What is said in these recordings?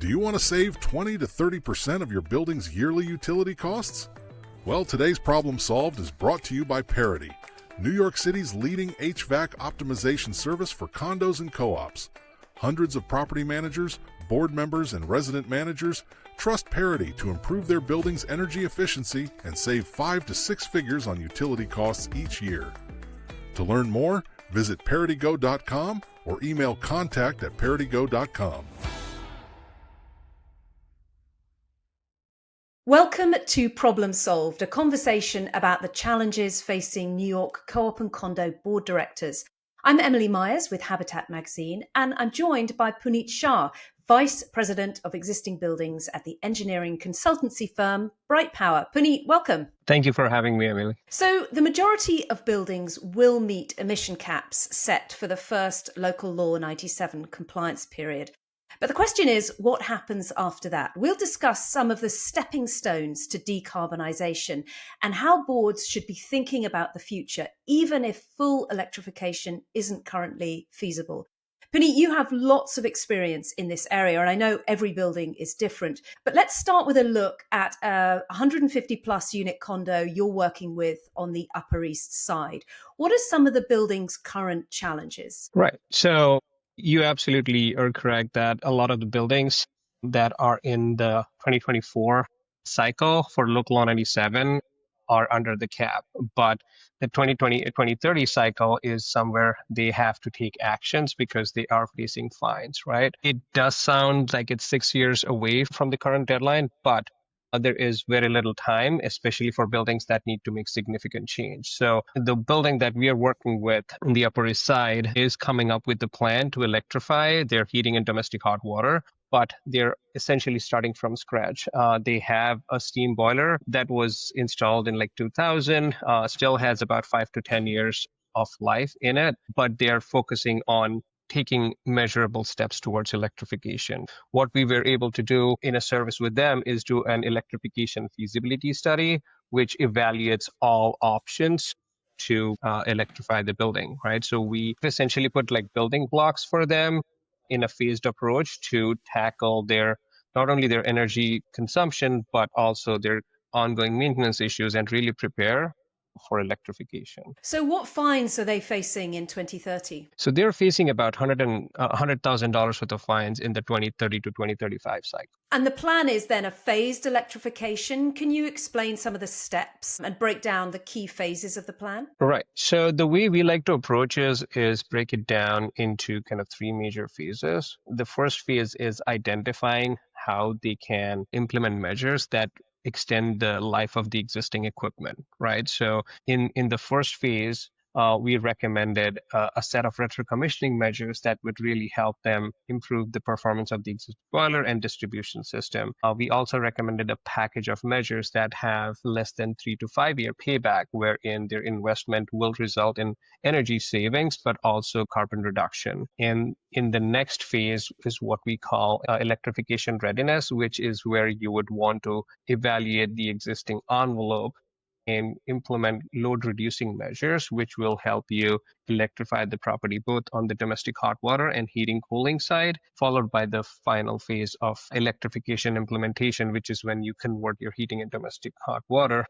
Do you want to save 20 to 30% of your building's yearly utility costs? Well, today's problem solved is brought to you by Parity, New York City's leading HVAC optimization service for condos and co-ops. Hundreds of property managers, board members, and resident managers trust Parity to improve their building's energy efficiency and save 5 to 6 figures on utility costs each year. To learn more, visit paritygo.com or email contact@paritygo.com. Welcome to Problem Solved, a conversation about the challenges facing New York co-op and condo board directors. I'm Emily Myers with Habitat Magazine, and I'm joined by Punit Shah, Vice President of Existing Buildings at the engineering consultancy firm Bright Power. Punit, welcome. Thank you for having me, Emily. So the majority of buildings will meet emission caps set for the first Local Law 97 compliance period. But the question is, what happens after that? We'll discuss some of the stepping stones to decarbonisation and how boards should be thinking about the future, even if full electrification isn't currently feasible. Punit, you have lots of experience in this area, and I know every building is different. But let's start with a look at a 150 plus unit condo you're working with on the Upper East Side. What are some of the building's current challenges? Right. So you absolutely are correct that a lot of the buildings that are in the 2024 cycle for Local Law 97 are under the cap. But the 2030 cycle is somewhere they have to take actions because they are facing fines, right? It does sound like it's 6 years away from the current deadline, but there is very little time, especially for buildings that need to make significant change. So the building that we are working with on the Upper East Side is coming up with the plan to electrify their heating and domestic hot water, but they're essentially starting from scratch. They have a steam boiler that was installed in like 2000, still has about 5 to 10 years of life in it, but they're focusing on taking measurable steps towards electrification. What we were able to do in a service with them is do an electrification feasibility study, which evaluates all options to electrify the building, right? So we essentially put like building blocks for them in a phased approach to tackle not only their energy consumption, but also their ongoing maintenance issues and really prepare for electrification. So what fines are they facing in 2030? So they're facing about $100,000 worth of fines in the 2030 to 2035 cycle. And the plan is then a phased electrification. Can you explain some of the steps and break down the key phases of the plan? Right. So the way we like to approach is break it down into kind of 3 major phases. The first phase is identifying how they can implement measures that extend the life of the existing equipment, right? So in the first phase, we recommended a set of retrocommissioning measures that would really help them improve the performance of the existing boiler and distribution system. We also recommended a package of measures that have less than 3 to 5 year payback, wherein their investment will result in energy savings, but also carbon reduction. And in the next phase is what we call electrification readiness, which is where you would want to evaluate the existing envelope and implement load-reducing measures, which will help you electrify the property both on the domestic hot water and heating cooling side, followed by the final phase of electrification implementation, which is when you convert your heating and domestic hot water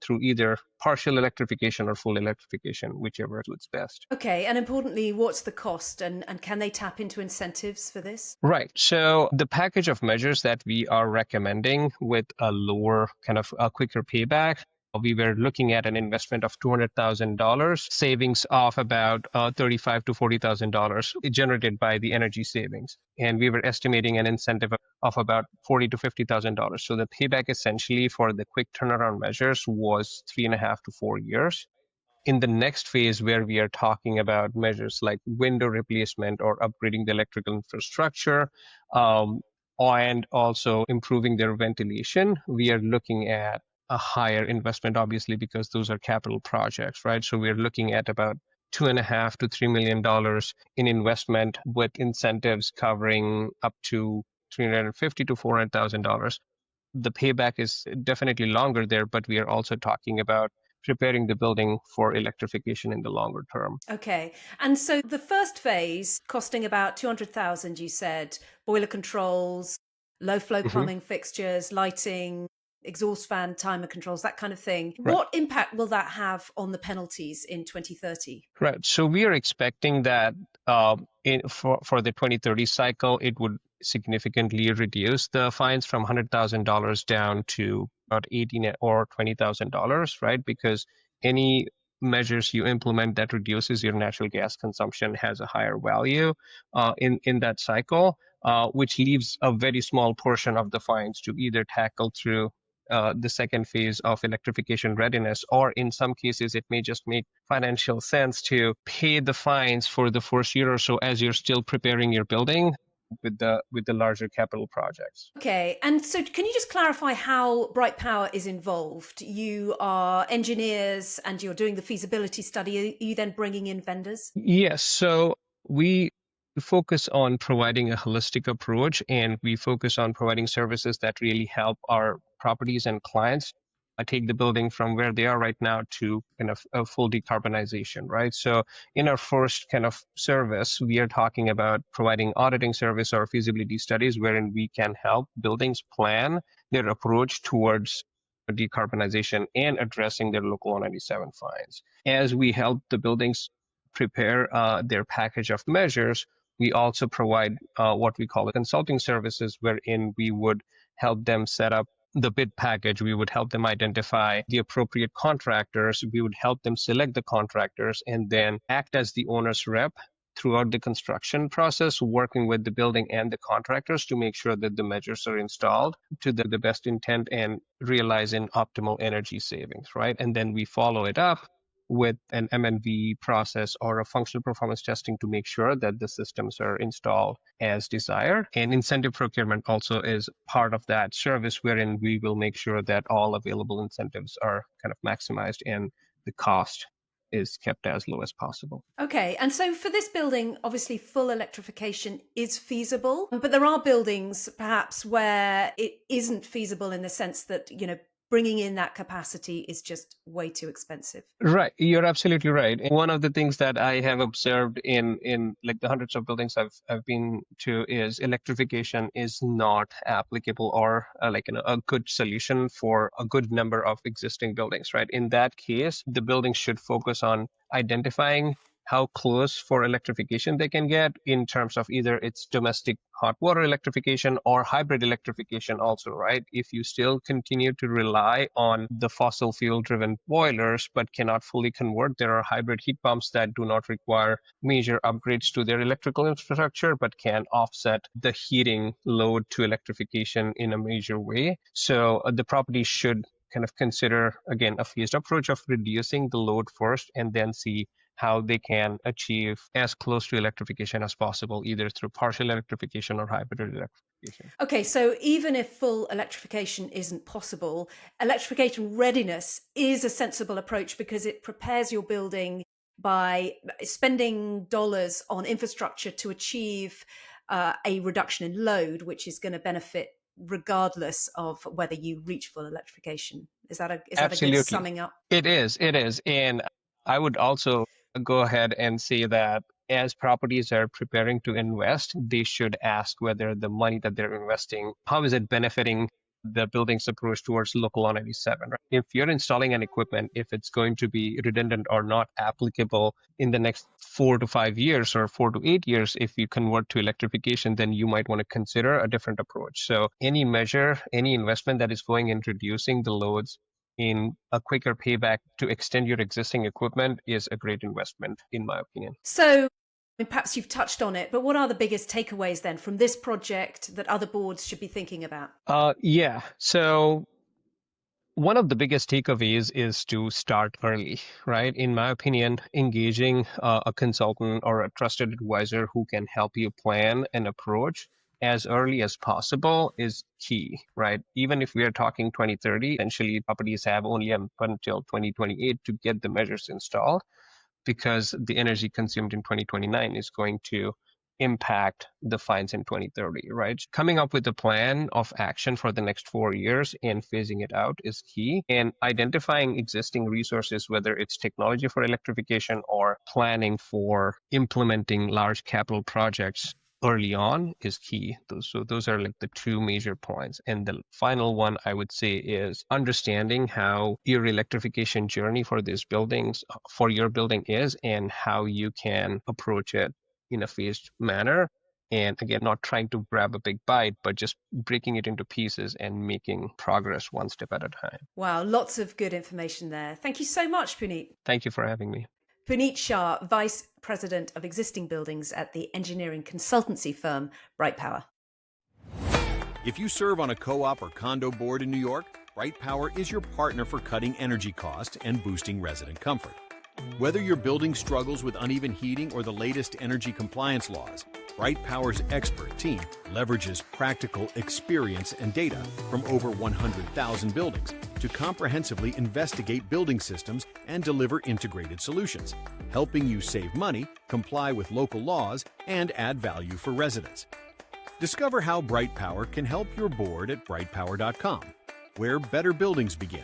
through either partial electrification or full electrification, whichever suits best. Okay, and importantly, what's the cost and can they tap into incentives for this? Right. So the package of measures that we are recommending with a lower kind of a quicker payback, we were looking at an investment of $200,000, savings of about $35,000 to $40,000 generated by the energy savings. And we were estimating an incentive of about $40,000 to $50,000. So the payback essentially for the quick turnaround measures was 3.5 to 4 years. In the next phase, where we are talking about measures like window replacement or upgrading the electrical infrastructure, and also improving their ventilation, we are looking at a higher investment, obviously, because those are capital projects, right? So we're looking at about $2.5 to $3 million in investment, with incentives covering up to $350,000 to $400,000. The payback is definitely longer there, but we are also talking about preparing the building for electrification in the longer term. Okay. And so the first phase, costing about 200,000, you said, boiler controls, low flow plumbing fixtures, lighting, exhaust fan, timer controls, that kind of thing. Right. What impact will that have on the penalties in 2030? Right. So we are expecting that for the 2030 cycle, it would significantly reduce the fines from $100,000 down to about $18,000 or $20,000, right? Because any measures you implement that reduces your natural gas consumption has a higher value in that cycle, which leaves a very small portion of the fines to either tackle through the second phase of electrification readiness, or in some cases, it may just make financial sense to pay the fines for the first year or so as you're still preparing your building with the larger capital projects. Okay, and so can you just clarify how Bright Power is involved? You are engineers and you're doing the feasibility study. Are you then bringing in vendors? Yes, so we focus on providing a holistic approach, and we focus on providing services that really help our properties and clients take the building from where they are right now to kind of a full decarbonization, right? So in our first kind of service, we are talking about providing auditing service or feasibility studies wherein we can help buildings plan their approach towards decarbonization and addressing their local 197 fines. As we help the buildings prepare their package of measures, we also provide what we call consulting services, wherein we would help them set up the bid package. We would help them identify the appropriate contractors. We would help them select the contractors and then act as the owner's rep throughout the construction process, working with the building and the contractors to make sure that the measures are installed to the best intent and realize an optimal energy savings, right? And then we follow it up with an MNV process or a functional performance testing to make sure that the systems are installed as desired. And incentive procurement also is part of that service, wherein we will make sure that all available incentives are kind of maximized and the cost is kept as low as possible. Okay, and so for this building, obviously full electrification is feasible, but there are buildings perhaps where it isn't feasible in the sense that, bringing in that capacity is just way too expensive. Right, you're absolutely right. And one of the things that I have observed in like the hundreds of buildings I've been to is electrification is not applicable or a good solution for a good number of existing buildings, right? In that case, the buildings should focus on identifying how close for electrification they can get in terms of either its domestic hot water electrification or hybrid electrification also, right? If you still continue to rely on the fossil fuel driven boilers but cannot fully convert, there are hybrid heat pumps that do not require major upgrades to their electrical infrastructure but can offset the heating load to electrification in a major way. So the property should kind of consider, again, a phased approach of reducing the load first and then see how they can achieve as close to electrification as possible, either through partial electrification or hybrid electrification. Okay, so even if full electrification isn't possible, electrification readiness is a sensible approach because it prepares your building by spending dollars on infrastructure to achieve a reduction in load, which is going to benefit regardless of whether you reach full electrification. Is that a good summing up? It is. And I would also go ahead and say that as properties are preparing to invest, they should ask whether the money that they're investing, how is it benefiting the building's approach towards local 197, right? If you're installing an equipment, if it's going to be redundant or not applicable in the next 4 to 5 years or 4 to 8 years, if you convert to electrification, then you might want to consider a different approach. So any measure, any investment that is going in reducing the loads in a quicker payback to extend your existing equipment is a great investment, in my opinion. So perhaps you've touched on it, but what are the biggest takeaways then from this project that other boards should be thinking about? So one of the biggest takeaways is to start early, right? In my opinion, engaging a consultant or a trusted advisor who can help you plan an approach as early as possible is key, right? Even if we are talking 2030, essentially properties have only up until 2028 to get the measures installed, because the energy consumed in 2029 is going to impact the fines in 2030, right? Coming up with a plan of action for the next 4 years and phasing it out is key. And identifying existing resources, whether it's technology for electrification or planning for implementing large capital projects, early on is key. Those are like the two major points. And the final one I would say is understanding how your electrification journey for these buildings, for your building is, and how you can approach it in a phased manner. And again, not trying to grab a big bite, but just breaking it into pieces and making progress one step at a time. Wow, lots of good information there. Thank you so much, Punit. Thank you for having me. Punit Shah, Vice President of Existing Buildings at the engineering consultancy firm Bright Power. If you serve on a co-op or condo board in New York, Bright Power is your partner for cutting energy costs and boosting resident comfort. Whether your building struggles with uneven heating or the latest energy compliance laws, Bright Power's expert team leverages practical experience and data from over 100,000 buildings to comprehensively investigate building systems and deliver integrated solutions, helping you save money, comply with local laws, and add value for residents. Discover how Bright Power can help your board at brightpower.com, where better buildings begin.